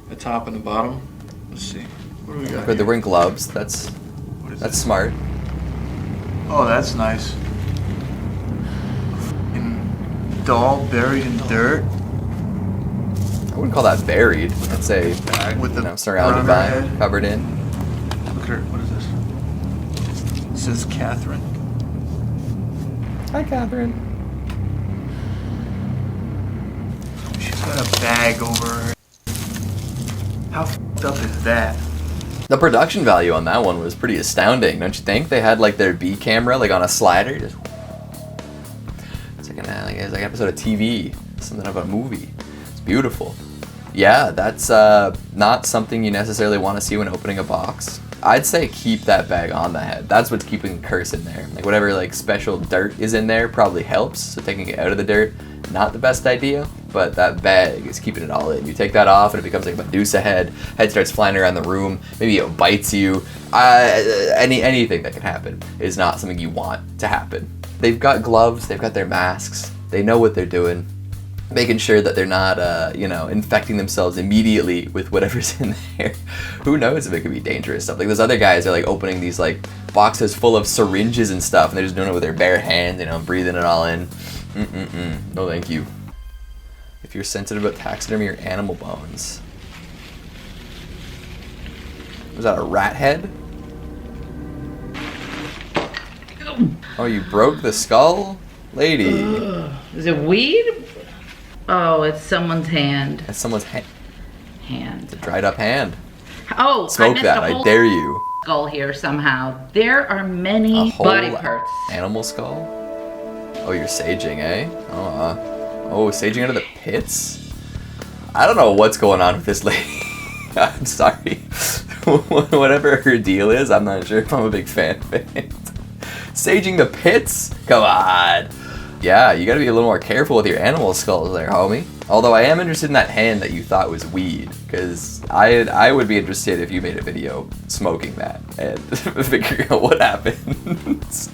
The top and the bottom. Let's see. What do we got? But they're wearing gloves. That's smart. Oh, that's nice. Doll buried in dirt. I wouldn't call that buried. I'd say With the surrounded by, covered in. Look at her. What is this? It says Catherine. Hi, Catherine. She's got a bag over her. How f***ed up is that? The production value on that one was pretty astounding, don't you think? They had like their B camera like on a slider. Just... It's like an episode of TV. Something about a movie. It's beautiful. Yeah, that's not something you necessarily want to see when opening a box. I'd say keep that bag on the head. That's what's keeping the curse in there. Like whatever like special dirt is in there probably helps. So taking it out of the dirt, not the best idea. But that bag is keeping it all in. You take that off and it becomes like a Medusa head. Head starts flying around the room. Maybe it bites you. Anything that can happen is not something you want to happen. They've got gloves. They've got their masks. They know what they're doing. Making sure that they're not, infecting themselves immediately with whatever's in there. Who knows if it could be dangerous stuff. Like those other guys are like opening these like boxes full of syringes and stuff, and they're just doing it with their bare hands, breathing it all in. No, thank you. If you're sensitive about taxidermy or animal bones. Was that a rat head? Oh, you broke the skull? Lady. Is it weed? Oh, it's someone's hand. That's someone's hand. Hand. It's a dried up hand. Oh, smoke that, I dare you. Skull here somehow. There are many body parts. Animal skull? Oh, you're saging, eh? Oh, saging out of the pits? I don't know what's going on with this lady. I'm sorry. Whatever her deal is, I'm not sure if I'm a big fan of it. Saging the pits? Come on. Yeah, you gotta be a little more careful with your animal skulls there, homie. Although I am interested in that hand that you thought was weed, because I would be interested if you made a video smoking that and figuring out what happens.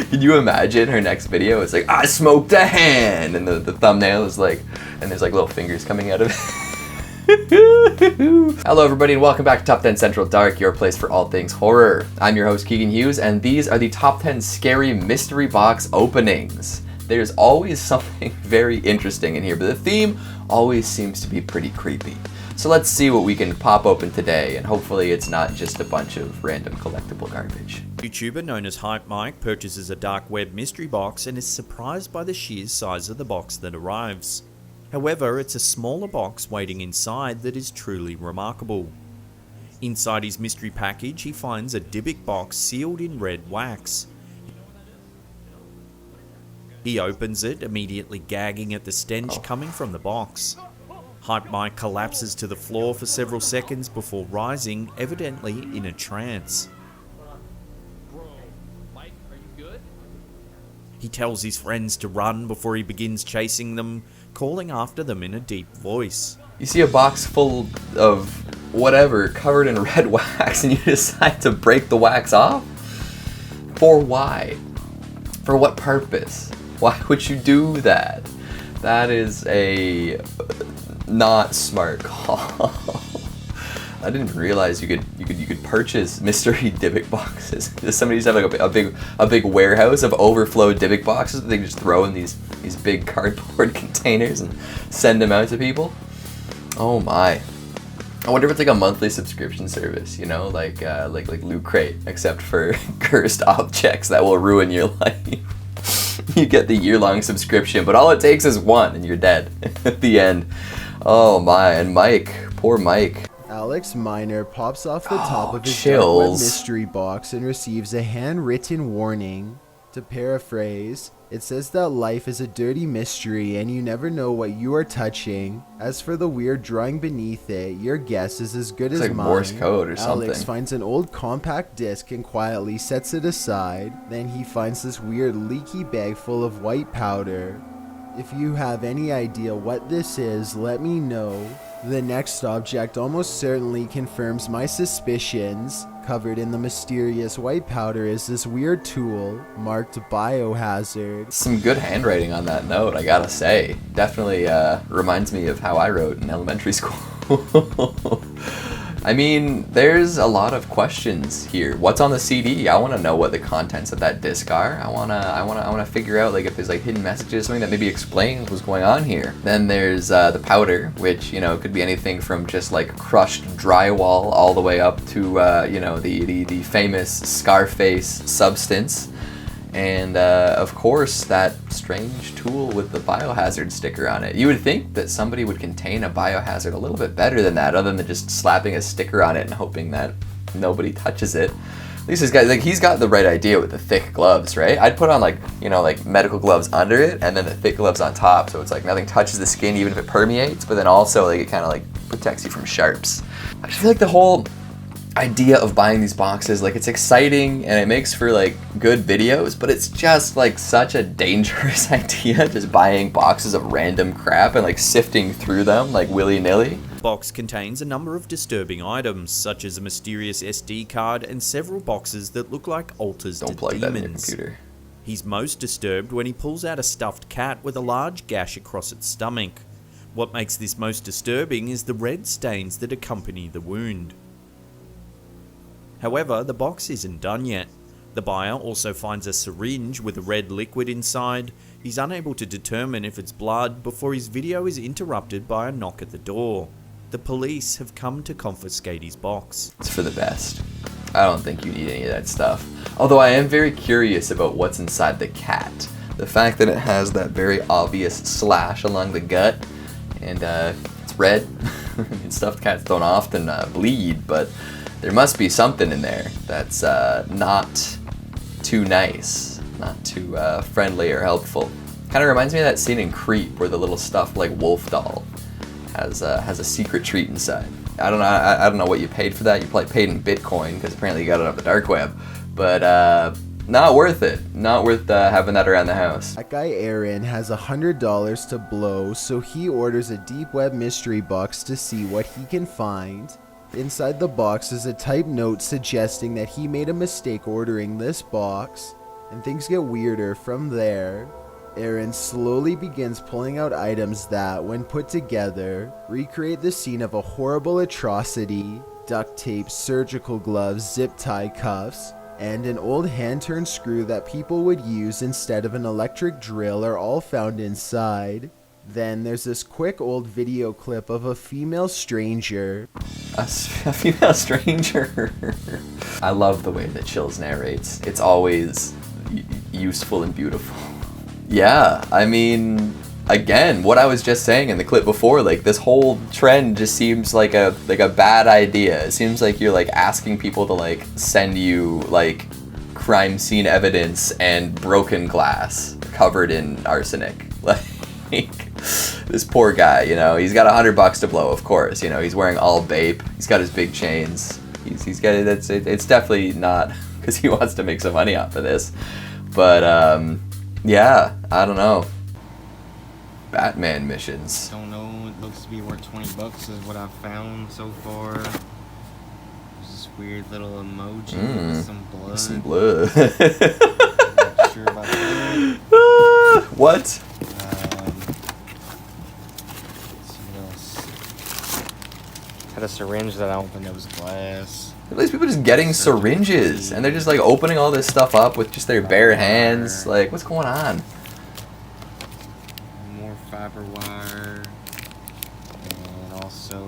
Can you imagine her next video? It's like, I smoked a hand, and the thumbnail is like, and there's like little fingers coming out of it. Hello everybody and welcome back to Top 10 Central Dark, your place for all things horror. I'm your host Keegan Hughes, and these are the top 10 scary mystery box openings. There's always something very interesting in here, but the theme always seems to be pretty creepy. So let's see what we can pop open today, and hopefully it's not just a bunch of random collectible garbage. YouTuber known as Hype Mike purchases a dark web mystery box and is surprised by the sheer size of the box that arrives. However, it's a smaller box waiting inside that is truly remarkable. Inside his mystery package, he finds a Dybbuk box sealed in red wax. He opens it, immediately gagging at the stench coming from the box. Hype Mike collapses to the floor for several seconds before rising, evidently in a trance. He tells his friends to run before he begins chasing them, calling after them in a deep voice. You see a box full of whatever covered in red wax and you decide to break the wax off? For why? For what purpose? Why would you do that? That is a not smart call. I didn't even realize you could purchase mystery Dybbuk boxes. Does somebody just have like a big warehouse of overflow Dybbuk boxes that they can just throw in these big cardboard containers and send them out to people? Oh my! I wonder if it's like a monthly subscription service, like Loot Crate, except for cursed objects that will ruin your life. You get the year-long subscription, but all it takes is one, and you're dead at the end. Oh my! And Mike, poor Mike. Alex Miner pops off the top of his dark web mystery box and receives a handwritten warning. To paraphrase, it says that life is a dirty mystery and you never know what you are touching. As for the weird drawing beneath it, your guess is as good as like mine. Morse code or something. Alex finds an old compact disc and quietly sets it aside. Then he finds this weird leaky bag full of white powder. If you have any idea what this is, let me know. The next object almost certainly confirms my suspicions. Covered in the mysterious white powder is this weird tool marked biohazard. Some good handwriting on that note, I gotta say. Definitely reminds me of how I wrote in elementary school. I mean, there's a lot of questions here. What's on the CD? I want to know what the contents of that disc are. I wanna figure out like if there's like hidden messages, something that maybe explains what's going on here. Then there's the powder, which could be anything from just like crushed drywall all the way up to the famous Scarface substance. And of course, that strange tool with the biohazard sticker on it. You would think that somebody would contain a biohazard a little bit better than that, other than just slapping a sticker on it and hoping that nobody touches it. At least this guy, like, he's got the right idea with the thick gloves, right? I'd put on like medical gloves under it, and then the thick gloves on top, so it's like nothing touches the skin, even if it permeates. But then also like it kind of like protects you from sharps. I just feel like the whole idea of buying these boxes, like, it's exciting and it makes for like good videos, but it's just like such a dangerous idea, just buying boxes of random crap and like sifting through them like willy-nilly. The box contains a number of disturbing items, such as a mysterious SD card and several boxes that look like altars Don't to plug demons. that in your computer. He's most disturbed when he pulls out a stuffed cat with a large gash across its stomach. What makes this most disturbing is the red stains that accompany the wound. However, the box isn't done yet. The buyer also finds a syringe with a red liquid inside. He's unable to determine if it's blood before his video is interrupted by a knock at the door. The police have come to confiscate his box. It's for the best. I don't think you need any of that stuff. Although I am very curious about what's inside the cat. The fact that it has that very obvious slash along the gut, and it's red. Stuffed cats don't often bleed, but there must be something in there that's not too nice, not too friendly or helpful. Kind of reminds me of that scene in Creep where the little stuffed like wolf doll has a secret treat inside. I don't know what you paid for that. You probably paid in Bitcoin because apparently you got it off the dark web. But not worth it. Not worth having that around the house. That guy Aaron has $100 to blow, so he orders a deep web mystery box to see what he can find. Inside the box is a typed note suggesting that he made a mistake ordering this box, and things get weirder from there. Aaron slowly begins pulling out items that, when put together, recreate the scene of a horrible atrocity: duct tape, surgical gloves, zip tie cuffs, and an old hand-turned screw that people would use instead of an electric drill are all found inside. Then there's this quick old video clip of a female stranger. A female stranger. I love the way that Chills narrates. It's always useful and beautiful. Yeah, I mean, again, what I was just saying in the clip before, like, this whole trend just seems like a bad idea. It seems like you're like asking people to like send you like crime scene evidence and broken glass covered in arsenic. Like, this poor guy, he's got $100 to blow, of course. He's wearing all Bape. He's got his big chains. He's got it. It's definitely not because he wants to make some money off of this. But yeah, I don't know. Batman missions. Don't know. It looks to be worth $20 is what I've found so far. There's this weird little emoji with some blood. Some blood. Not sure about that. What? Had a syringe that I opened that was glass. At least people just getting syringes, and they're just like opening all this stuff up with just their bare hands. Like, what's going on? More fiber wire. And also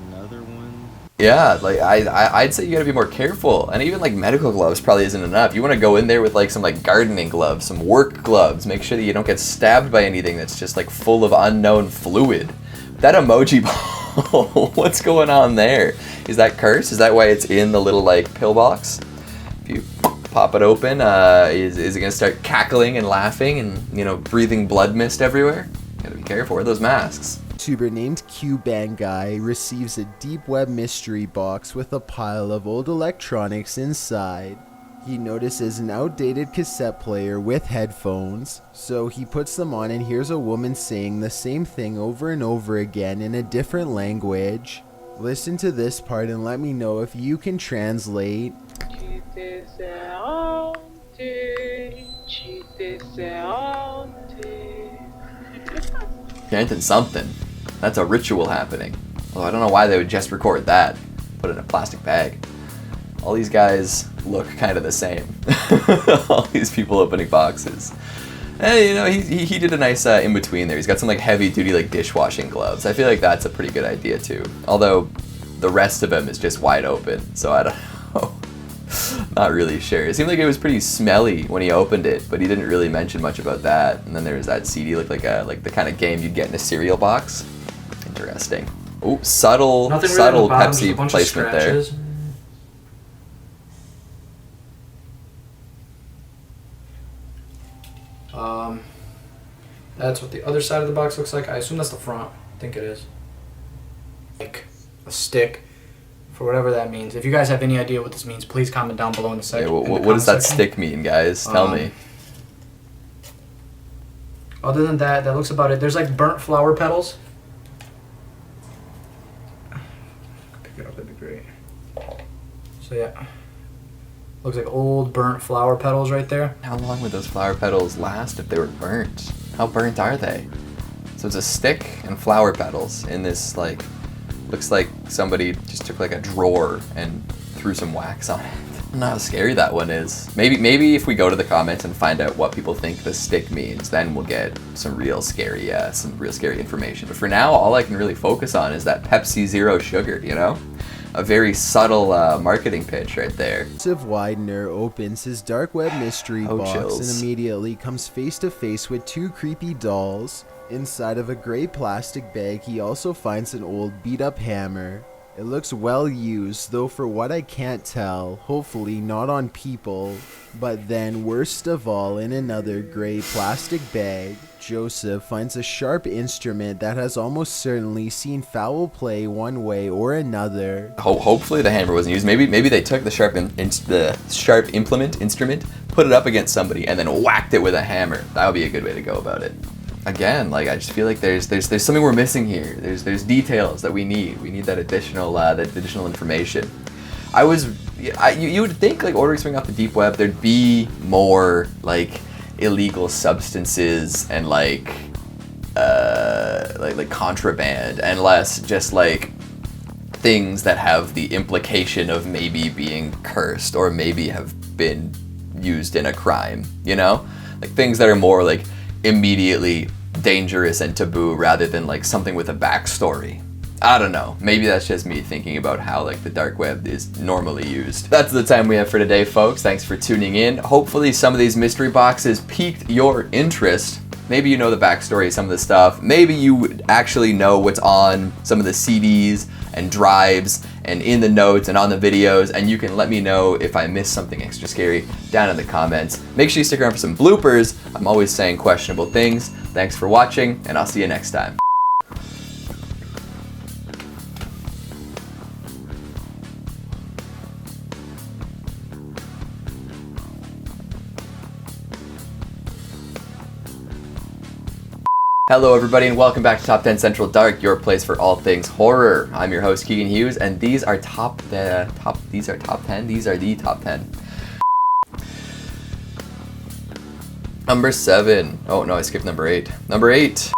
another one. Yeah, like I'd say you gotta be more careful, and even like medical gloves probably isn't enough. You want to go in there with like some like gardening gloves, some work gloves. Make sure that you don't get stabbed by anything that's just like full of unknown fluid. That emoji ball, what's going on there? Is that cursed? Is that why it's in the little like pill box? If you pop it open, is it gonna start cackling and laughing and breathing blood mist everywhere? Gotta be careful. Wear those masks. YouTuber named Q-Bang Guy receives a deep web mystery box with a pile of old electronics inside. He notices an outdated cassette player with headphones, so he puts them on and hears a woman saying the same thing over and over again in a different language. Listen to this part and let me know if you can translate. Chanting something. That's a ritual happening. Although I don't know why they would just record that, put it in a plastic bag. All these guys look kind of the same. All these people opening boxes. And you know, he did a nice in between there. He's got some like heavy duty like dishwashing gloves. I feel like that's a pretty good idea too. Although the rest of him is just wide open, so I don't know. Not really sure. It seemed like it was pretty smelly when he opened it, but he didn't really mention much about that. And then there was that CD, looked like the kind of game you'd get in a cereal box. Interesting. Oh, subtle Nothing really on the bottom, just a Pepsi bunch of placement there. scratches. That's what the other side of the box looks like. I assume that's the front. I think it is. Like a stick, for whatever that means. If you guys have any idea what this means, please comment down below in the section. Yeah, what does that stick mean, guys? Tell me. Other than that, that looks about it. There's like burnt flower petals. Pick it up, that'd be great. So yeah. Looks like old burnt flower petals right there. How long would those flower petals last if they were burnt? How burnt are they? So it's a stick and flower petals in this, like, looks like somebody just took like a drawer and threw some wax on it. I don't know how scary that one is. Maybe if we go to the comments and find out what people think the stick means, then we'll get some real scary information. But for now, all I can really focus on is that Pepsi Zero Sugar, you know? A very subtle marketing pitch right there. Joseph Widener opens his dark web mystery box chills. and immediately comes face to face with two creepy dolls. Inside of a gray plastic bag, he also finds an old beat up hammer. It looks well used, though for what I can't tell, hopefully not on people. But then, worst of all, in another gray plastic bag, Joseph finds a sharp instrument that has almost certainly seen foul play one way or another. Hopefully the hammer wasn't used. Maybe they took the sharp instrument, put it up against somebody, and then whacked it with a hammer. That would be a good way to go about it. Again, like I just feel like there's something we're missing here. There's details that we need. We need that additional information. You would think like ordering something off the deep web, there'd be more like illegal substances and like contraband, and less just like things that have the implication of maybe being cursed or maybe have been used in a crime, you know? Like things that are more like immediately dangerous and taboo rather than like something with a backstory. I don't know. Maybe that's just me thinking about how like the dark web is normally used. That's the time we have for today, folks. Thanks for tuning in. Hopefully some of these mystery boxes piqued your interest. Maybe you know the backstory of some of the stuff. Maybe you actually know what's on some of the CDs and drives and in the notes and on the videos, and you can let me know if I missed something extra scary down in the comments. Make sure you stick around for some bloopers. I'm always saying questionable things. Thanks for watching, and I'll see you next time. Hello everybody and welcome back to Top 10 Central Dark, your place for all things horror. I'm your host Keegan Hughes, and these are the top 10. Number 7. Oh no, I skipped number 8. Number 8.